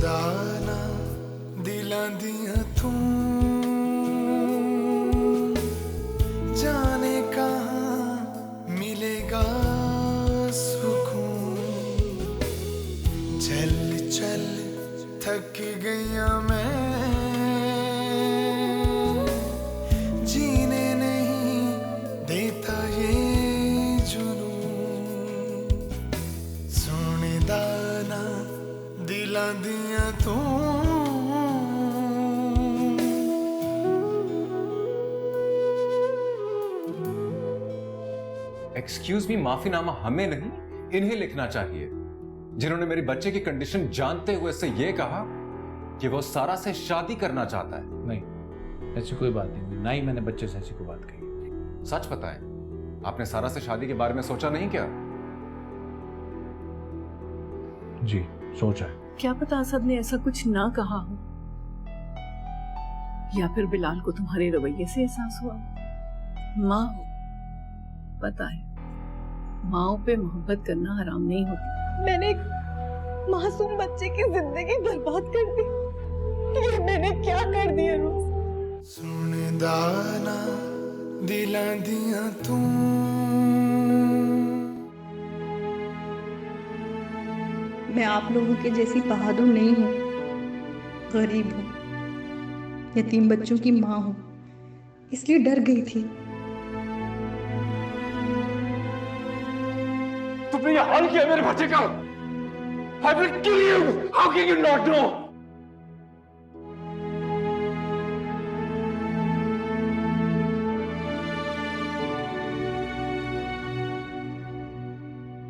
दाना दिलां दियां तू जाने कहाँ मिलेगा सुकून। चल चल थक गया मैं, जीने नहीं देता ये जुनून। सोने दाना दिलां दियां तू। एक्सक्यूज मी, माफीनामा हमें नहीं इन्हें लिखना चाहिए, जिन्होंने मेरी बच्चे की कंडीशन जानते हुए से ये कहा कि वो सारा से शादी करना चाहता है। नहीं, ऐसी कोई बात नहीं, ना ही मैंने बच्चे से ऐसी कोई बात कही। सच बताएं, आपने सारा से शादी के बारे में सोचा नहीं क्या? जी सोचा है। क्या पता असद ने ऐसा कुछ ना कहा हो, या फिर बिलाल को तुम्हारे रवैये से एहसास हुआ। माँ हो, पता है माओ पे मोहब्बत करना हराम नहीं होती। मैंने एक मासूम बच्चे की जिंदगी बर्बाद कर दी। ये मैंने क्या कर दिया रोज। सोने दाना दिलां दियां तू। मैं आप लोगों के जैसी बहादुर नहीं हूँ, गरीब हूँ, यतीम बच्चों की माँ हूँ, इसलिए डर गई थी। तुमने ये हाल किया मेरे बच्चे का। I will kill you. How can you not know?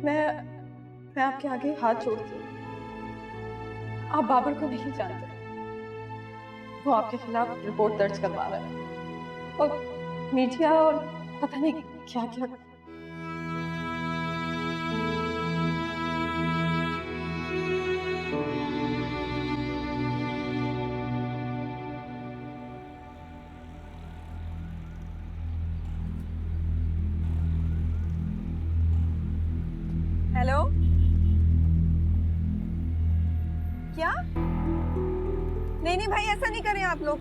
मैं आपके आगे हाथ जोड़ती हूँ। आप बाबर को नहीं जानते, वो आपके खिलाफ रिपोर्ट दर्ज करवा रहा है और मीडिया और पता नहीं क्या क्या। हेलो, क्या? नहीं भाई, ऐसा नहीं करें आप लोग।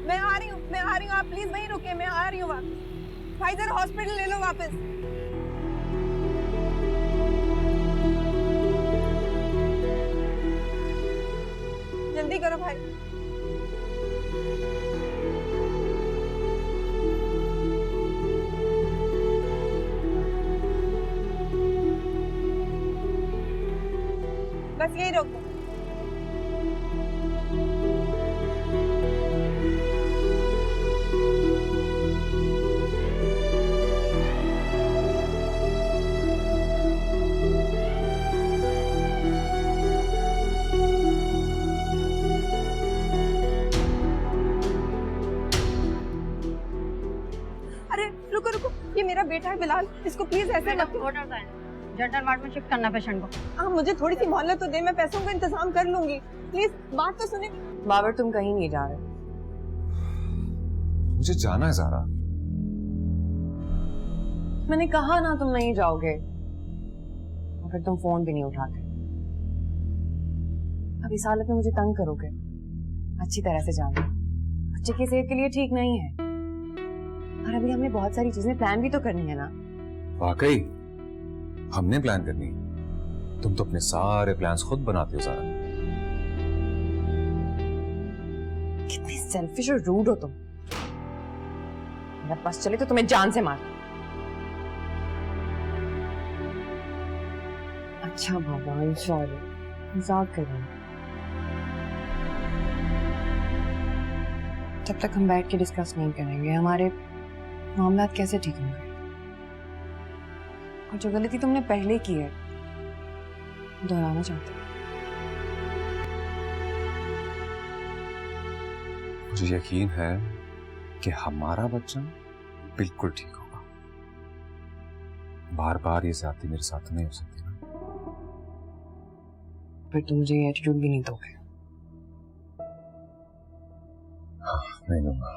मैं आ रही हूँ, आप प्लीज वहीं रुके, मैं आ रही हूँ वापस। भाई जरा हॉस्पिटल ले लो वापस। जल्दी करो भाई। बस यही रोक दो। अरे रुको रुको, ये मेरा बेटा है बिलाल, इसको प्लीज ऐसे मत। जनरल वार्ड में शिफ्ट करना पेशेंट को। आप मुझे थोड़ी सी मोहलत तो दे, मैं पैसों का इंतजाम कर लूंगी। प्लीज बात तो सुने। बाबर तुम कहीं नहीं जा रहे। मुझे जाना है ज़ारा। मैंने कहा ना तुम नहीं जाओगे, और फिर तुम फोन भी नहीं उठाते। अब इस हालत में मुझे तंग करोगे, अच्छी तरह से जानो बच्चे की सेहत के लिए ठीक नहीं है। और अभी हमने बहुत सारी चीजें प्लान भी तो करनी है ना। वाकई हमने प्लान करनी है। तुम तो अपने सारे प्लान्स खुद बनाते हो ज़ारा। कितनी सेल्फिश और रूड हो तुम। मेरे पास चले तो तुम्हें जान से मार। अच्छा बाबा, सॉरी, मजाक कर रही हूं। जब तक हम बैठ के डिस्कस नहीं करेंगे हमारे मामला कैसे ठीक होंगे। और जो गलती तुमने पहले की है दोहराना चाहते हो। मुझे यकीन है कि हमारा बच्चा बिल्कुल ठीक होगा। बार बार ये ज्यादती मेरे साथ नहीं हो सकती ना। फिर तुम मुझे ये एटीट्यूड भी नहीं दोगे। नहीं दूंगा।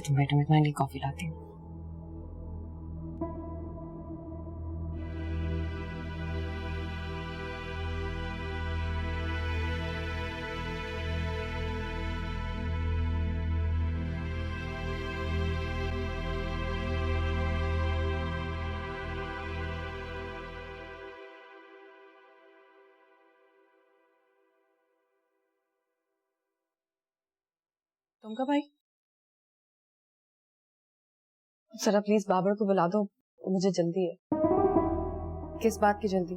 तुम बैठो, मैं तुम्हारे लिए कॉफी लाती हूँ। तुम कब आई? जरा प्लीज बाबर को बुला दो, मुझे जल्दी है। किस बात की जल्दी?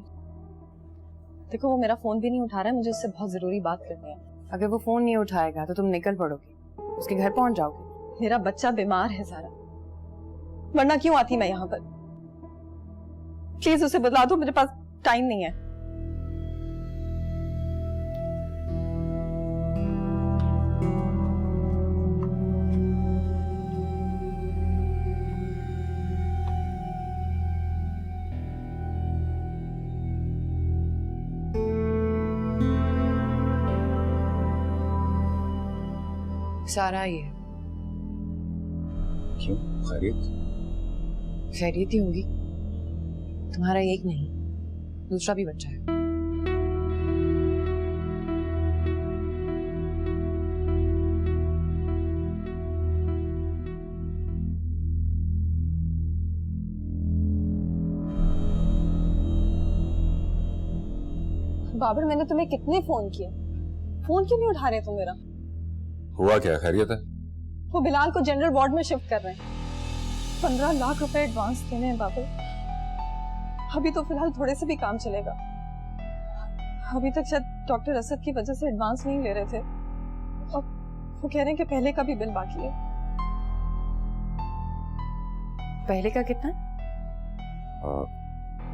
देखो वो मेरा फोन भी नहीं उठा रहा है, मुझे उससे बहुत जरूरी बात करनी है। अगर वो फोन नहीं उठाएगा तो तुम निकल पड़ोगी, उसके घर पहुंच जाओगे। मेरा बच्चा बीमार है सारा, वरना क्यों आती मैं यहाँ पर? प्लीज उसे बुला दो, मेरे पास टाइम नहीं है। सारा ही है। क्यों, खैरियत? खैरियत ही होगी, तुम्हारा एक नहीं दूसरा भी बच्चा है। बाबर मैंने तुम्हें कितने फोन किए, फोन क्यों नहीं उठा रहे तुम मेरा? हुआ क्या, खैरियत है? वो बिलाल को जनरल वार्ड में शिफ्ट कर रहे हैं। 15 लाख रुपए एडवांस देने हैं बाबर। अभी तो फिलहाल थोड़े से भी काम चलेगा। अभी तक शायद डॉक्टर असद की वजह से एडवांस नहीं ले रहे थे, और वो कह रहे हैं कि पहले का भी बिल बाकी है। पहले का कितना?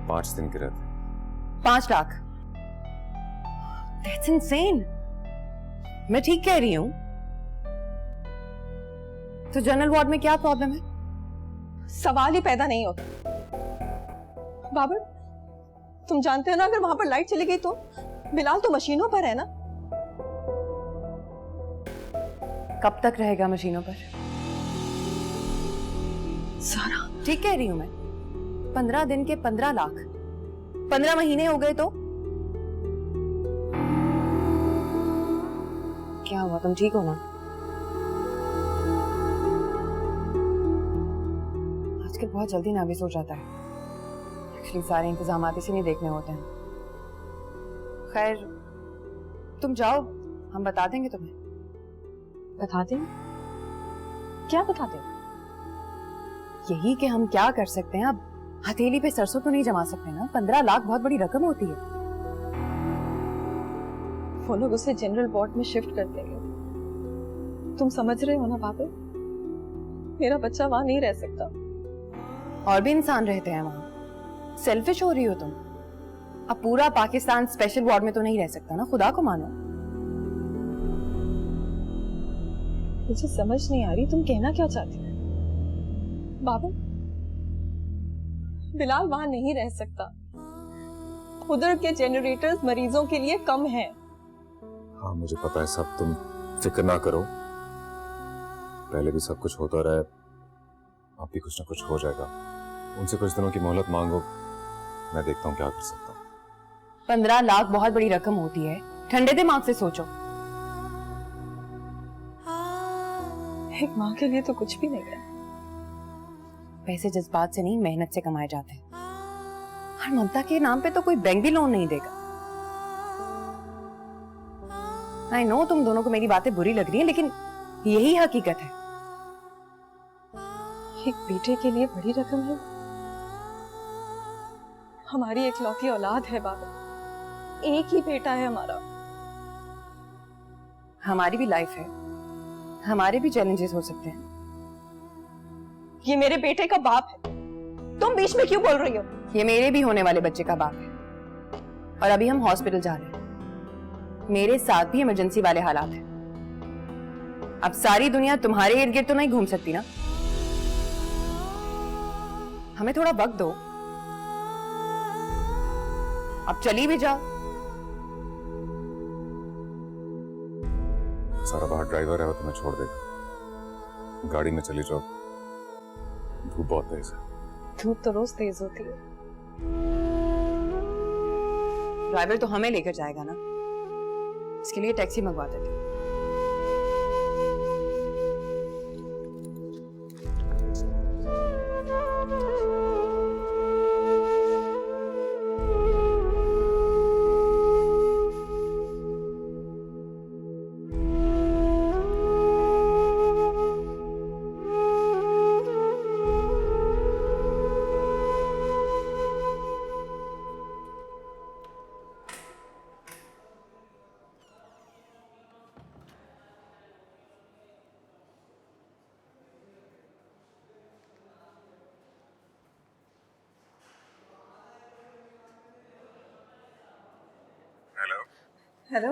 5 दिन के रहते। 5 लाख? That's insane. मैं ठीक कह रही हूँ? तो जनरल वार्ड में क्या प्रॉब्लम है? सवाल ही पैदा नहीं होता। बाबर तुम जानते हो ना, अगर वहां पर लाइट चली गई तो बिलाल तो मशीनों पर है ना। कब तक रहेगा मशीनों पर? सारा ठीक कह रही हूं मैं। 15 दिन के 15 लाख, 15 महीने हो गए तो क्या हुआ? तुम ठीक हो ना? आजकल बहुत जल्दी नाविस हो जाता है। एक्चुअली सारे इंतजाम इसी नहीं देखने होते हैं। खैर तुम जाओ, हम बता देंगे तुम्हें। बता दें? क्या बता दें? यही कि हम क्या कर सकते हैं। अब हथेली पे सरसों तो नहीं जमा सकते ना। 15 लाख बहुत बड़ी रकम होती है। वो लोग उसे जनरल वार्ड में शिफ्ट कर देंगे। तुम समझ रहे हो ना बाबर, मेरा बच्चा वहां नहीं रह सकता। और भी इंसान रहते हैं वहां। सेल्फिश हो रही हो तुम। अब पूरा पाकिस्तान स्पेशल वार्ड में तो नहीं रह सकता ना, खुदा को मानो। मुझे समझ नहीं आ रही तुम कहना क्या चाहती हो। बाबर बिलाल वहां नहीं रह सकता। उधर के जनरेटर्स मरीजों के लिए कम हैं। हाँ मुझे पता है सब, तुम फिक्र ना करो। पहले भी सब कुछ होता रहा है, अब भी कुछ ना कुछ हो जाएगा। उनसे कुछ दिनों की मोहलत मांगो, मैं देखता हूँ क्या कर सकता हूँ। 15 लाख बहुत बड़ी रकम होती है, ठंडे दिमाग से सोचो। एक माँ के लिए तो कुछ भी नहीं है। पैसे जज्बात से नहीं, मेहनत से कमाए जाते हैं। और ममता के नाम पे तो कोई बैंक भी लोन नहीं देगा। आई नो तुम दोनों को मेरी बातें बुरी लग रही हैं, लेकिन यही हकीकत है। एक बेटे के लिए बड़ी रकम है। हमारी इकलौती औलाद है बाबा, एक ही बेटा है हमारा। हमारी भी लाइफ है, हमारे भी चैलेंजेस हो सकते हैं। ये मेरे बेटे का बाप है, तुम बीच में क्यों बोल रही हो? ये मेरे भी होने वाले बच्चे का बाप है। और अभी हम हॉस्पिटल जा रहे हैं। मेरे साथ भी इमरजेंसी वाले हालात हैं। अब सारी दुनिया तुम्हारे इर्द गिर्द तो नहीं घूम सकती ना। हमें थोड़ा वक्त दो। अब चली भी जाओ। सारा बाहर ड्राइवर है, वो तुम्हें छोड़ देगा। गाड़ी में चली जाओ, धूप बहुत तेज है। धूप तो रोज तेज होती है। ड्राइवर तो हमें लेकर जाएगा ना, इसके लिए टैक्सी मंगवा देते। हेलो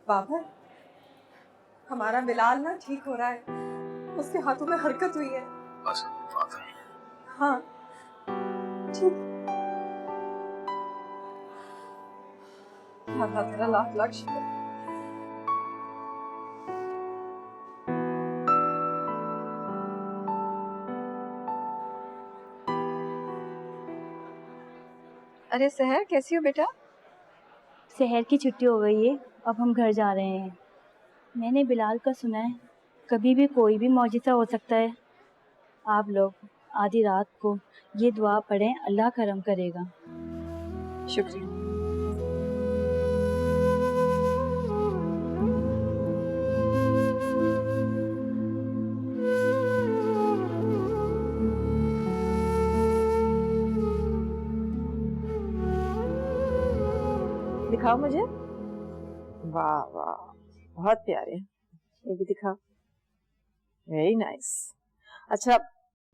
बाबर, हमारा बिलाल ना ठीक हो रहा है, उसके हाथों में हरकत हुई है। बस बात है। हाँ ठीक। अल्लाह तेरा लाख लाख शुक्र। अरे सहर, कैसी हो बेटा? शहर की छुट्टी हो गई है, अब हम घर जा रहे हैं। मैंने बिलाल का सुना है कभी भी कोई भी मौजिज़ा हो सकता है। आप लोग आधी रात को ये दुआ पढ़ें, अल्लाह करम करेगा। शुक्रिया। दिखाओ मुझे। वाह वाह, बहुत प्यारे। ये भी दिखाओ। Very nice. अच्छा,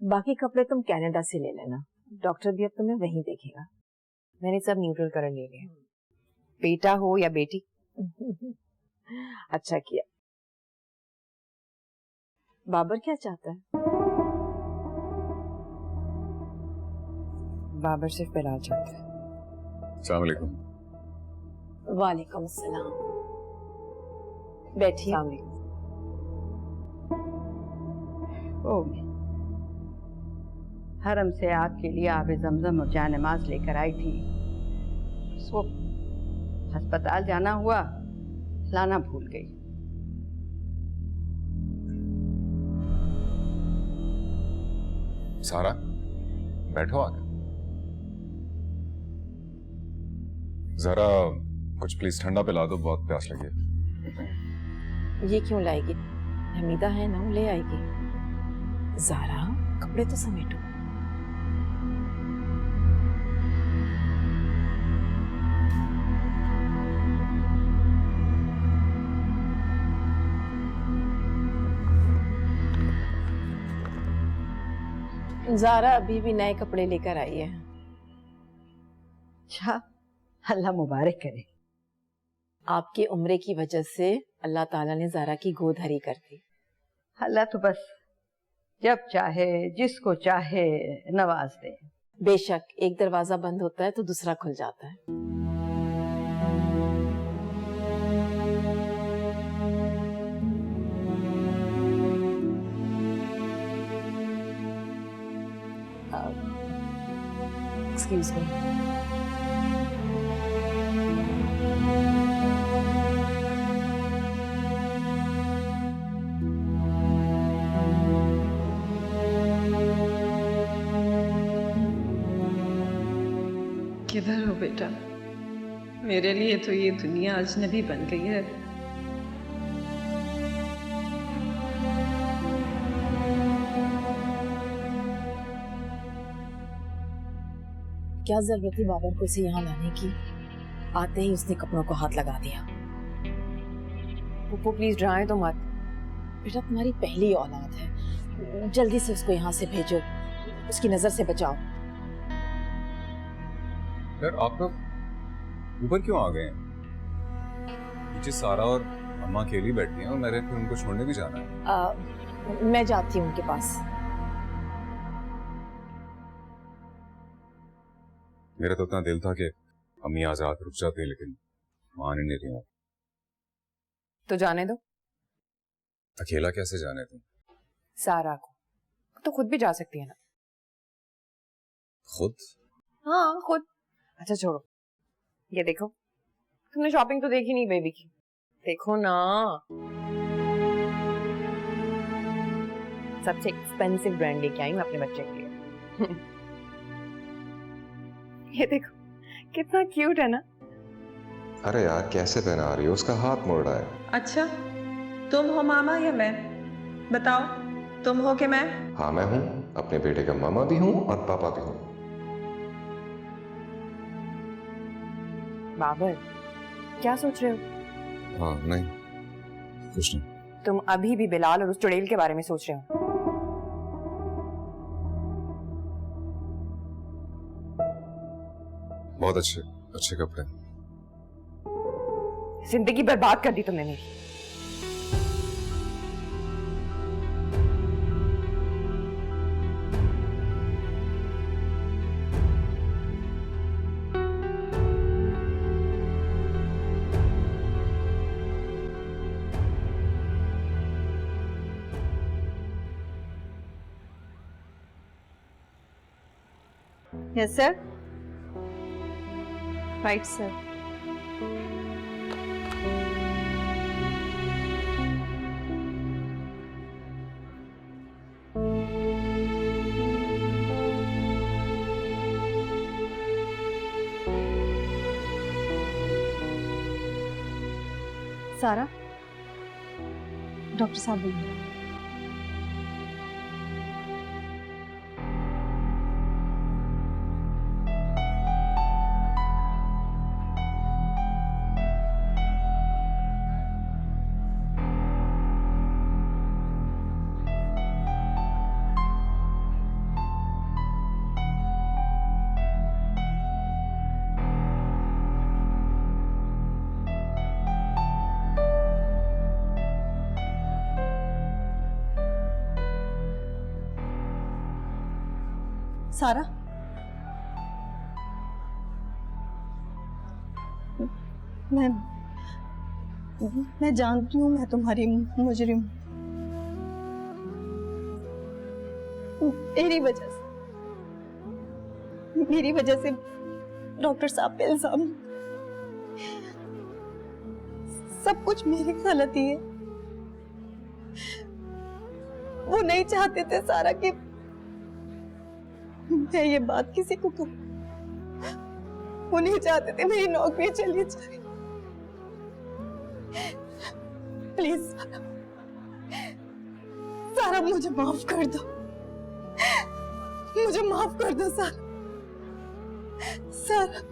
बाकी कपड़े तुम कनाडा से ले लेना, डॉक्टर भी अब तुम्हें वहीं देखेगा। मैंने सब न्यूट्रल कलर ले लिया, बेटा हो या बेटी। अच्छा किया। बाबर क्या चाहता है? बाबर सिर्फ बिलाल चाहता है। अस्सलाम वालेकुम। वालेकुम सलाम। बैठिए। हरम से आपके लिए आबे जमजम और जाए नमाज लेकर आई थी। सो अस्पताल जाना हुआ, लाना भूल गई। सारा बैठो आके। जरा कुछ प्लीज ठंडा पिला दो, बहुत प्यास लगी है। ये क्यों लाएगी? हमीदा है ना, ले आएगी। ज़ारा, कपड़े तो समेटो। ज़ारा अभी भी नए कपड़े लेकर आई है। अच्छा, अल्लाह मुबारक करे। आपके उम्रे की वजह से अल्लाह ताला ने ज़ारा की गोद हरी कर दी। अल्लाह तो बस जब चाहे जिसको चाहे नवाज दे। बेशक, एक दरवाजा बंद होता है तो दूसरा खुल जाता है। Excuse me. किधर हो बेटा? मेरे लिए तो ये दुनिया अजनबी बन गई है। क्या जरूरत थी बाबर को उसे यहाँ लाने की? आते ही उसने कपड़ों को हाथ लगा दिया। पुप्पो प्लीज डराएं तो मत। बेटा तुम्हारी पहली औलाद है, जल्दी से उसको यहाँ से भेजो, उसकी नजर से बचाओ। यार आप लोग ऊपर क्यों आ गए हैं? नीचे सारा और अम्मा अकेली बैठी हैं और मेरे फिर उनको छोड़ने भी जाना है। मैं जाती हूँ उनके पास। मेरा तो इतना दिल था कि अम्मी आज रात रुक जाती, लेकिन मान ही नहीं रही। तो जाने दो। अकेला कैसे जाने तुम? सारा को तो खुद भी जा सकती है ना। खुद? हाँ खुद। अच्छा छोड़ो, ये देखो, तुमने शॉपिंग तो देखी नहीं बेबी की, देखो ना। सबसे एक्सपेंसिव ब्रांड लेके आई हूँ अपने बच्चे के लिए। ये देखो कितना क्यूट है ना। अरे यार कैसे पहना रही हो? उसका हाथ मुड़ रहा है। अच्छा, तुम हो मामा या मैं? बताओ, तुम हो कि मैं? हाँ मैं हूँ, अपने बेटे का मामा भी हूँ और पापा भी हूँ। बाबर, क्या सोच रहे हो? हाँ नहीं, कुछ नहीं। तुम अभी भी बिलाल और उस चुड़ैल के बारे में सोच रहे हो? बहुत अच्छे अच्छे कपड़े। जिंदगी बर्बाद कर दी तुमने मेरी। Yes sir. Right sir. सारा, डॉक्टर साहब बोलिए। सारा, मैं जानती हूँ मैं तुम्हारी मुजरिम, मेरी वजह से डॉक्टर साहब पे इल्जाम, सब कुछ मेरी गलती है। वो नहीं चाहते थे सारा कि मैं ये बात किसी को कहूं। वो नहीं चाहते थे मेरी नौकरी चली जाए। प्लीज सारा मुझे माफ कर दो, मुझे माफ कर दो सारा। सारा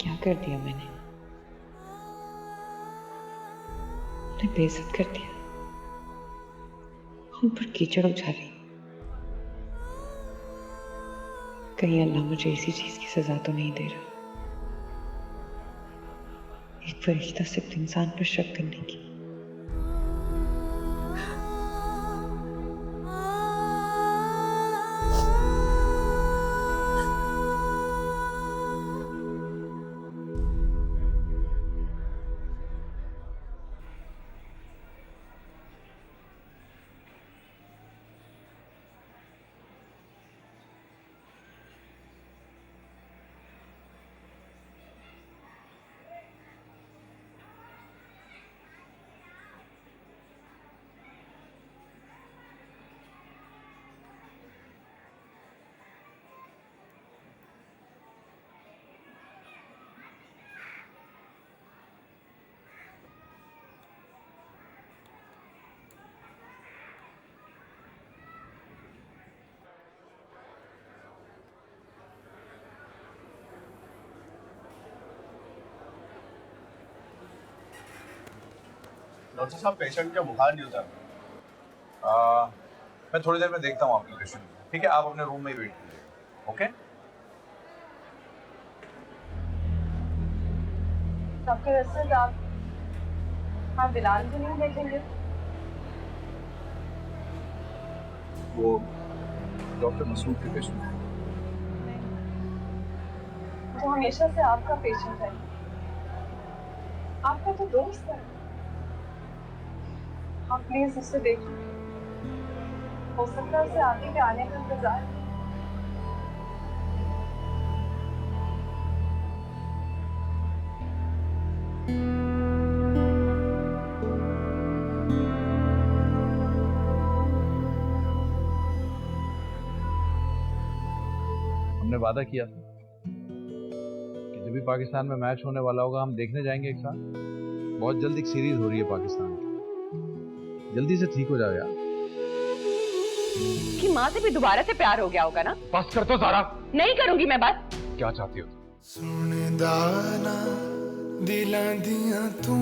क्या कर दिया मैंने? बेइज्जत कर दिया। हम पर कीचड़ उछा रही। कहीं अल्लाह मुझे इसी चीज की सजा तो नहीं दे रहा। एक फरिश्ता सिर्फ इंसान पर शक करने की। डॉक्टर साहब, पेशेंट का बुखार नहीं उतर। मैं थोड़ी देर में देखता हूँ आपके पेशेंट को। ठीक है, आप अपने रूम में ही वेट कीजिए। ओके डॉक्टर असद, आप बिलाल को नहीं देखेंगे? वो डॉक्टर मसूद के पेशेंट है। वो हमेशा से आपका पेशेंट है, आपका तो दोस्त है। आप प्लीज उससे देखिए, हो सकता है उसे आगे के आने का इंतजार। हमने वादा किया था कि जब भी पाकिस्तान में मैच होने वाला होगा हम देखने जाएंगे एक साथ। बहुत जल्द एक सीरीज हो रही है पाकिस्तान की, जल्दी से ठीक हो जाओ यार। कि माँ से भी दोबारा से प्यार हो गया होगा ना? बस कर दो ज़ारा। नहीं करूंगी मैं बात। क्या चाहती हो? सुनदा ना दिलां दियां तू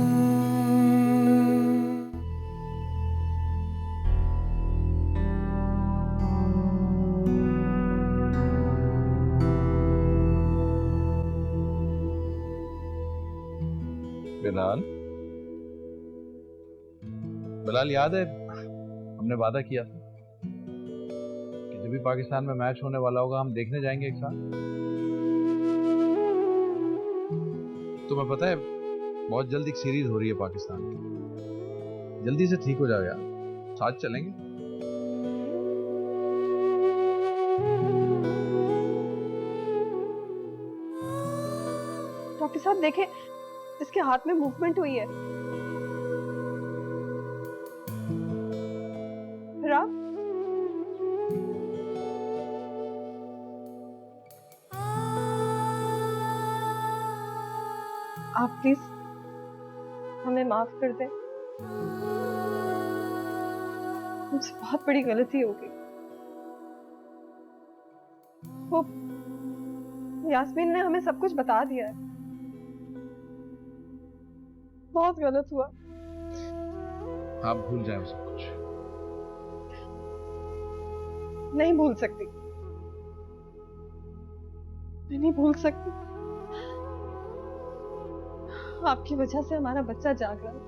बिलाल, बिलाल याद है हमने वादा किया था कि जब भी पाकिस्तान में मैच होने वाला होगा हम देखने जाएंगे एक साथ। तुम्हें पता है बहुत जल्द एक सीरीज हो रही है पाकिस्तान की, जल्दी से ठीक हो जाओ यार, साथ चलेंगे। डॉक्टर साहब देखें, इसके हाथ में मूवमेंट हुई है। रात आप प्लीज हमें माफ कर दें, मुझसे बहुत बड़ी गलती हो गई। वो यास्मीन ने हमें सब कुछ बता दिया है, बहुत गलत हुआ। आप भूल जाए सब कुछ। नहीं भूल सकती, मैं नहीं भूल सकती। आपकी वजह से हमारा बच्चा जाग रहा है।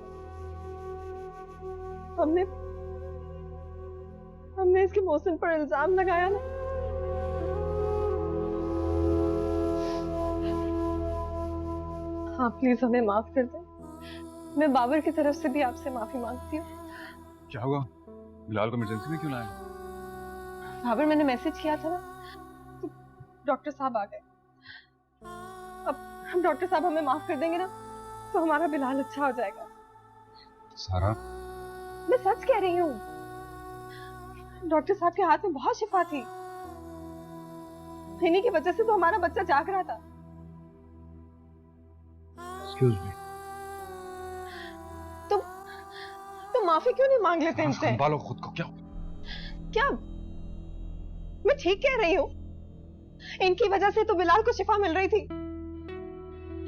हमने इसके मौसम पर इल्जाम लगाया ना, आप प्लीज हमें माफ कर दें। मैं बाबर की तरफ से भी आपसे माफी मांगती हूँ। क्या हुआ? बिलाल को इमरजेंसी में क्यों लाया? बाबर, मैंने मैसेज किया था ना, तो डॉक्टर साहब आ गए। अब हम डॉक्टर साहब हमें माफ कर देंगे ना, तो हमारा बिलाल अच्छा हो जाएगा। सारा, मैं सच कह रही हूँ, डॉक्टर साहब के हाथ में बहुत शिफा थी, इन्हीं की वजह से तो हमारा बच्चा जाग रहा था। Excuse me. तुम माफी क्यों नहीं मांग लेते इनसे? संभालो खुद को। क्या मैं ठीक कह रही हूँ? इनकी वजह से तो बिलाल को शिफा मिल रही थी,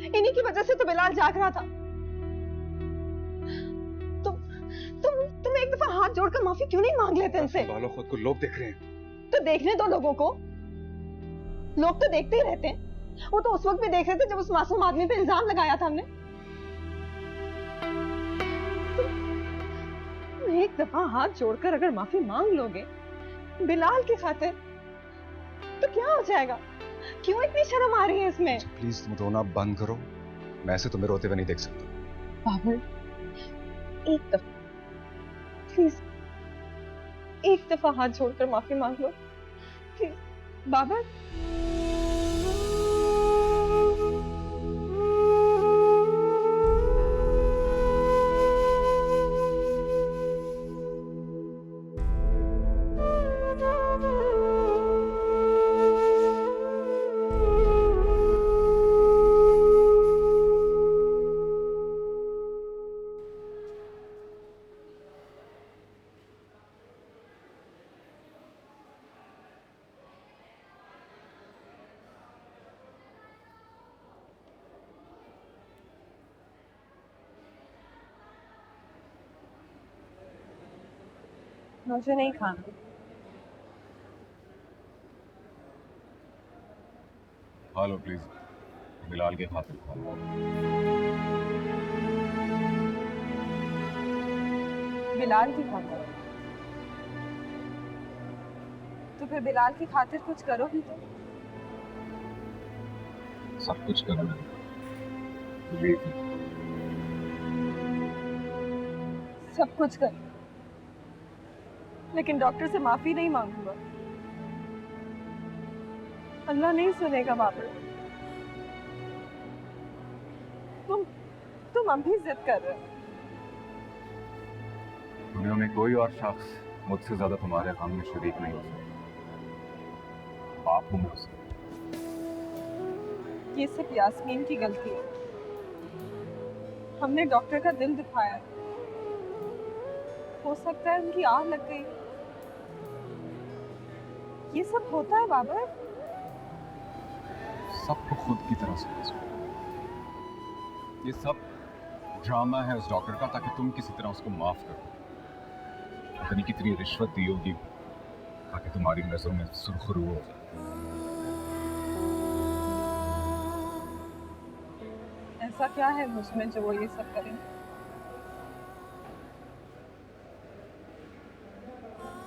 इन्हीं की वजह से तो बिलाल जाग रहा था। तुम एक दफा हाथ जोड़कर माफी क्यों नहीं मांग लेते इनसे? संभालो खुद को, लोग देख रहे हैं। तो देखने दो लोगों को, लोग तो देखते ही रहते हैं। वो तो उस वक्त भी देख रहे थे जब उस मासूम आदमी पे इल्जाम लगाया था हमने। तुम एक दफा हाथ जोड़कर अगर माफी मांग लोगे बिलाल की खातिर, तो क्या हो जाएगा? क्यों इतनी शर्म आ रही है इसमें? प्लीज तुम रोना बंद करो, मैं ऐसे तुम्हें रोते हुए नहीं देख सकता। बाबर, एक दफा प्लीज, एक दफा हाथ जोड़कर माफी मांग लो प्लीज। बाबर, मुझे नहीं खाना। खा लो प्लीज, बिलाल के खातिर खा लो। बिलाल की खातिर? तो फिर बिलाल की खातिर कुछ करो भी तो। सब कुछ करो, सब कुछ कर, लेकिन डॉक्टर से माफी नहीं मांगूंगा। अल्लाह नहीं सुनेगा बाबर। तुम अभी जिद कर रहे हो। दुनिया में कोई और शख्स मुझसे ज्यादा तुम्हारे काम में शरीक नहीं हो सकता। आप हो मुझसे। ये सिर्फ यास्मीन की गलती है। हमने डॉक्टर का दिल दुखाया। हो सकता है उनकी आग लग गई। ये सब होता है बाबर? सबको खुद की तरह समझो। ये सब ड्रामा है उस डॉक्टर का, ताकि तुम किसी तरह उसको माफ करो। पता नहीं कितनी रिश्वत दी होगी ताकि तुम्हारी नजरों में सुरखरू हो जाए। ऐसा क्या है उसमें जो वो ये सब करें?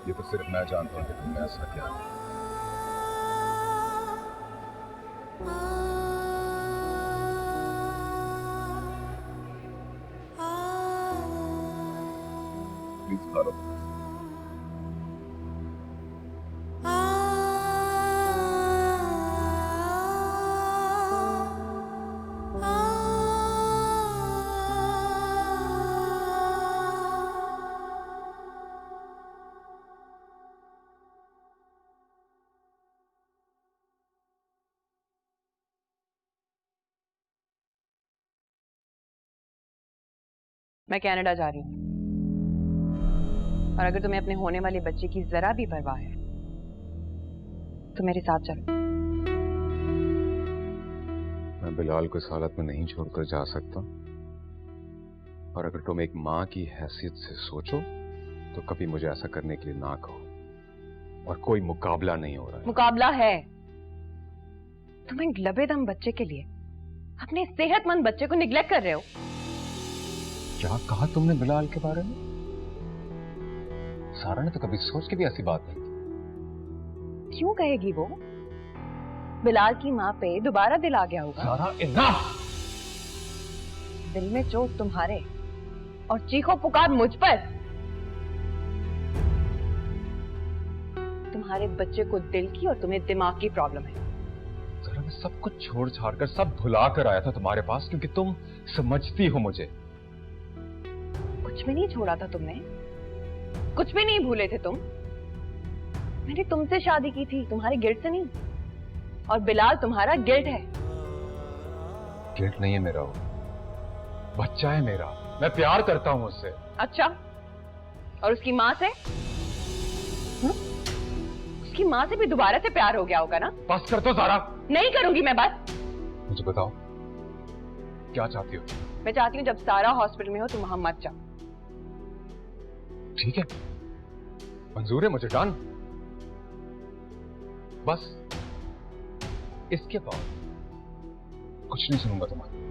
ये तो सिर्फ मैं जानता हूँ कि तुमने ऐसा क्या है। प्लीज खा लो। मैं कनाडा जा रही हूँ, और अगर तुम्हें अपने होने वाले बच्चे की जरा भी परवाह है तो मेरे साथ चलो। मैं बिलाल को इस हालत में नहीं छोड़कर जा सकता, और अगर तुम एक माँ की हैसियत से सोचो तो कभी मुझे ऐसा करने के लिए ना कहो। और कोई मुकाबला नहीं हो रहा है। मुकाबला है। तुम एक लबेदम बच्चे के लिए अपने सेहतमंद बच्चे को निग्लेक्ट कर रहे हो। क्या कहा तुमने बिलाल के बारे में? सारा ने तो कभी सोच के भी ऐसी बात नहीं की। क्यों कहेगी वो? बिलाल की माँ पे दोबारा दिल आ गया होगा। सारा इनफ! दिल में चोट तुम्हारे और चीखो पुकार मुझ पर। तुम्हारे बच्चे को दिल की और तुम्हें दिमाग की प्रॉब्लम है। सारा मैं सब कुछ छोड़ छाड़ कर सब भुला कर आया था तुम्हारे पास, क्योंकि तुम समझती हो मुझे। कुछ भी नहीं छोड़ा था तुमने, कुछ भी नहीं भूले थे तुम। मैंने तुमसे शादी की थी, तुम्हारे गिल्ट से नहीं। और बिलाल तुम्हारा गिल्ट है। गिल्ट नहीं है मेरा, वो बच्चा है मेरा। मैं प्यार करता हूं उससे। अच्छा, और उसकी माँ से? उसकी माँ से भी दोबारा से प्यार हो गया होगा ना? बस कर दो सारा। नहीं करूंगी मैं बात। मुझे बताओ क्या चाहती हो? मैं चाहती हूँ जब सारा हॉस्पिटल में हो तुम वहां मत जाओ। ठीक है, मंजूर है मुझे, डन। बस इसके बाद कुछ नहीं सुनूंगा तुम्हारा।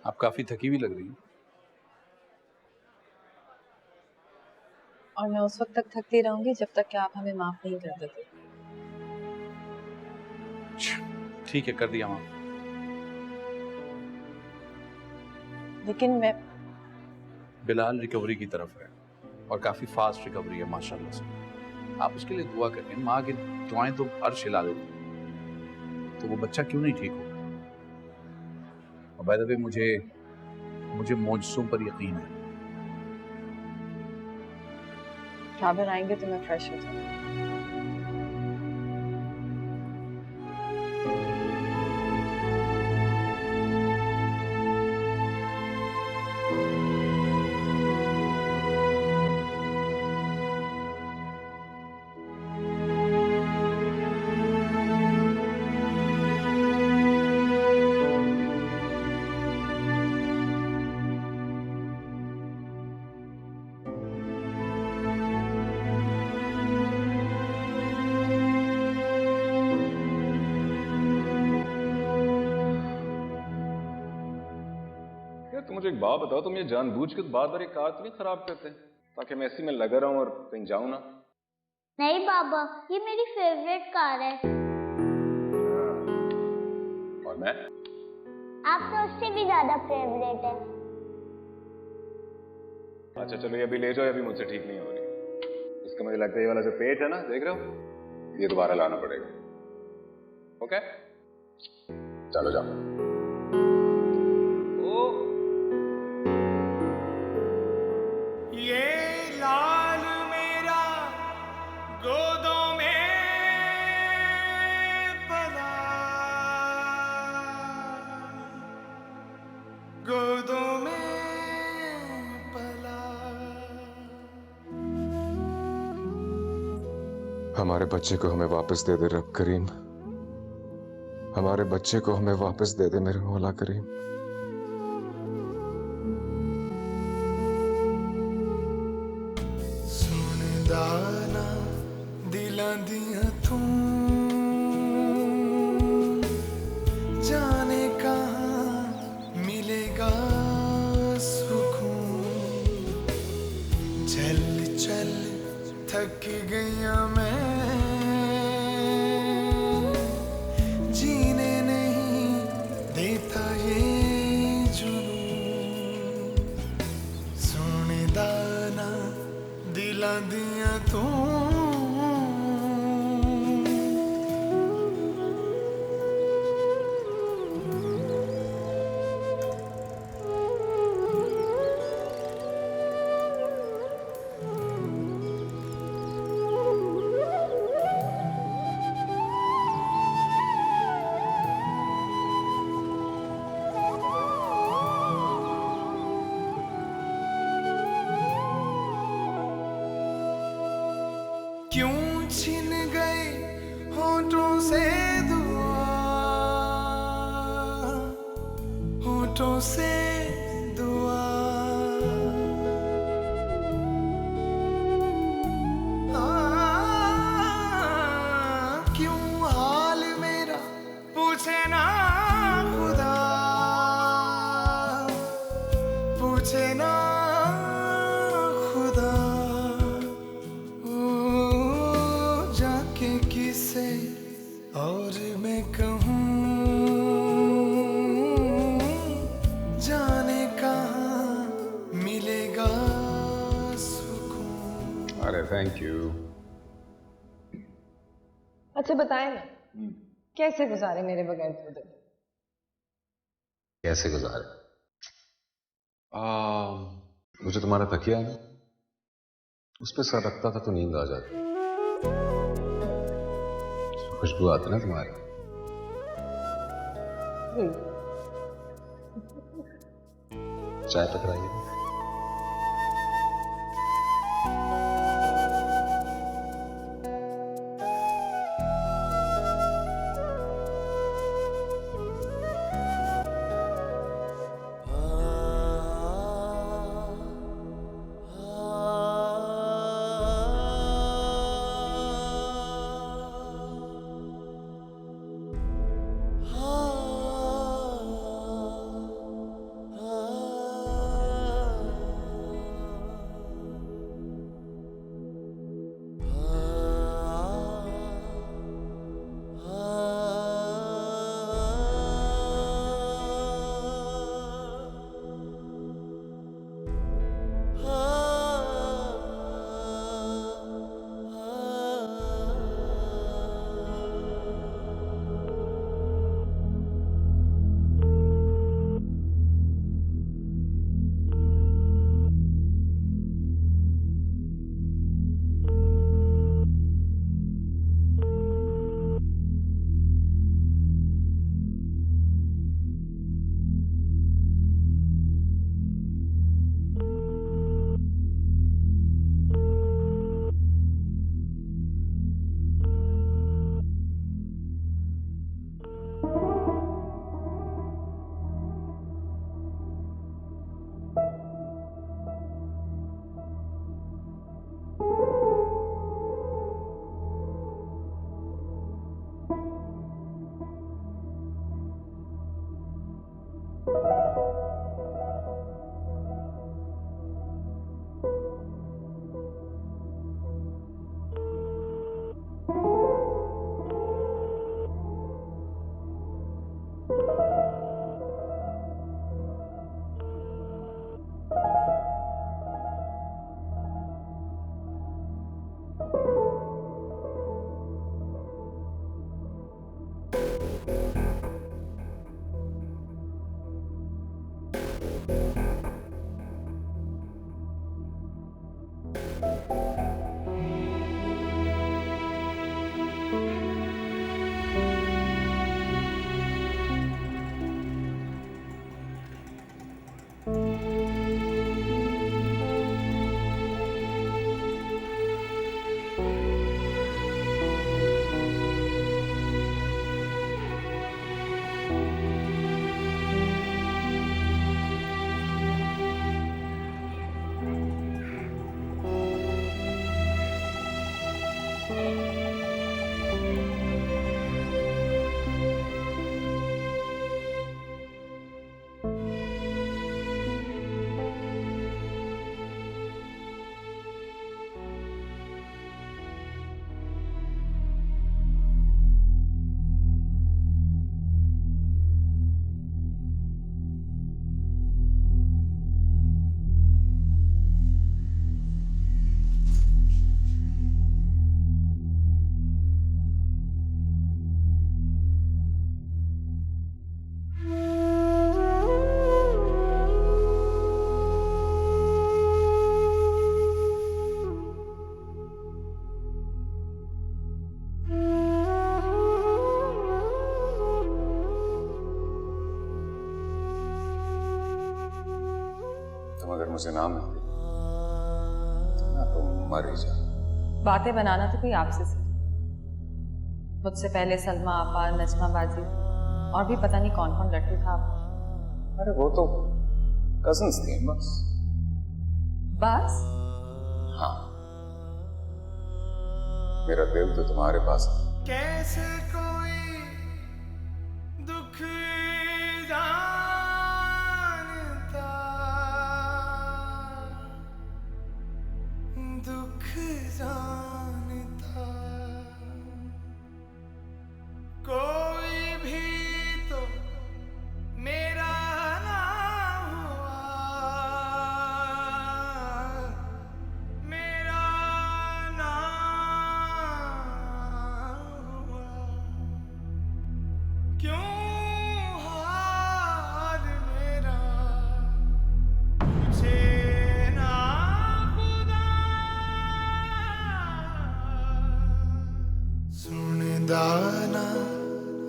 आप काफी थकी हुई लग रही हैं। और मैं उस वक्त तक थकती रहूंगी जब तक कि आप हमें माफ नहीं कर देते। ठीक है, कर दिया माफ। लेकिन मैं बिलाल रिकवरी की तरफ है और काफी फास्ट रिकवरी है माशाल्लाह से। आप उसके लिए दुआ करें। माँ की दुआएं तो अर्श हिला देती, तो वो बच्चा क्यों नहीं ठीक हो। और बाय द वे मुझे मौजज़ों पर यकीन है। शाबिर आएंगे तो मैं फ्रेश हो जाऊंगी। तुम मुझे एक बात बताओ, तुम ये जानबूझ के बार बार ये कार तो नहीं खराब करते ताकि मैं इसी में लगा रहूं और कहीं जाऊं ना? नहीं बाबा, ये मेरी फेवरेट कार है। और मैं? आप तो उससे भी ज्यादा फेवरेट है। अच्छा चलो, ये अभी ले जाओ, अभी मुझसे ठीक नहीं हो रही। इसका मुझे लगता है ये वाला जो पेट है ना, देख रहे हो, ये दोबारा लाना पड़ेगा। ओके चलो जाओ। ये लाल मेरा गोदों में पला, गोदों में पला। हमारे बच्चे को हमें वापस दे दे रब करीम, हमारे बच्चे को हमें वापस दे दे मेरे मौला करीम। दाना दिलां दियां तू जाने कहाँ मिलेगा सुकून। चल चल थक गया मैं, जीने नहीं देता ये जुनून। सोने दाना दिलां दियां तू क्यों छिन गए होठों से दुआ, होठों से दुआ। क्यों हाल मेरा पूछे ना खुदा, पूछे ना किसे और मैं कहूँ, जाने कहाँ मिलेगा सुकून। अरे थैंक यू। अच्छा बताएं ना, कैसे गुजारे मेरे बगैर 2 दिन? कैसे गुजारे? मुझे तुम्हारा तकिया है ना, उस पर सर रखता था तो नींद आ जाती। खुशबू आती ना तुम्हारी। चाय पकड़ाइए। तुम अगर मुझे ना मिलती तो मैं तो मर ही जा। बातें बनाना तो कोई आपसे सीखी। मुझसे पहले सलमा आपा, नजमा बाजी और भी पता नहीं कौन कौन लड़के था। अरे वो तो कजिन्स थी बस। बस? हाँ, मेरा दिल तो तुम्हारे पास है। कैसे कोई दुख जानता, दुख जानता, कोई भी तो मेरा ना हुआ, मेरा ना हुआ, क्यों हाल मेरा पूछे ना खुदा, सुनदा ना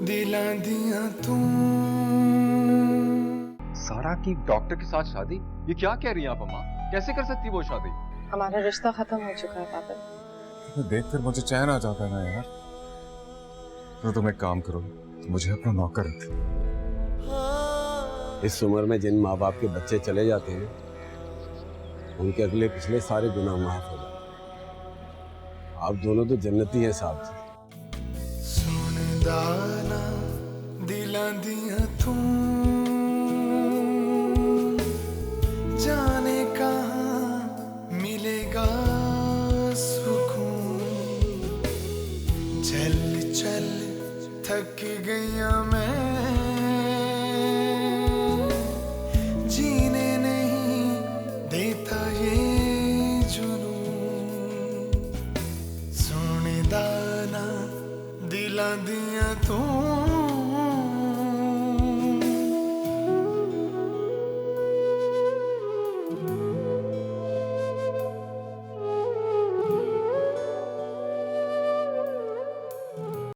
दिलां दियां तू। सारा की डॉक्टर के साथ शादी? ये क्या कह रही हैं आप अम्मा? कैसे कर सकती वो शादी? हमारा रिश्ता खत्म हो चुका है पापा। तुम्हें देखकर मुझे चैन आ जाता है ना यार। तो तुम एक काम करो, मुझे अपना नौकर रख। इस उम्र में जिन माँ बाप के बच्चे चले जाते हैं उनके अगले पिछले सारे गुनाह माफ हो जाते हैं। आप दोनों तो जन्नती हैं साहब जी। सुनदा ना दिलां दियां तू, जाने कहाँ मिलेगा सुकून। चल चल थक गया मैं, जीने नहीं देता ये जुनून। सुनदा ना दिलां दियां तू।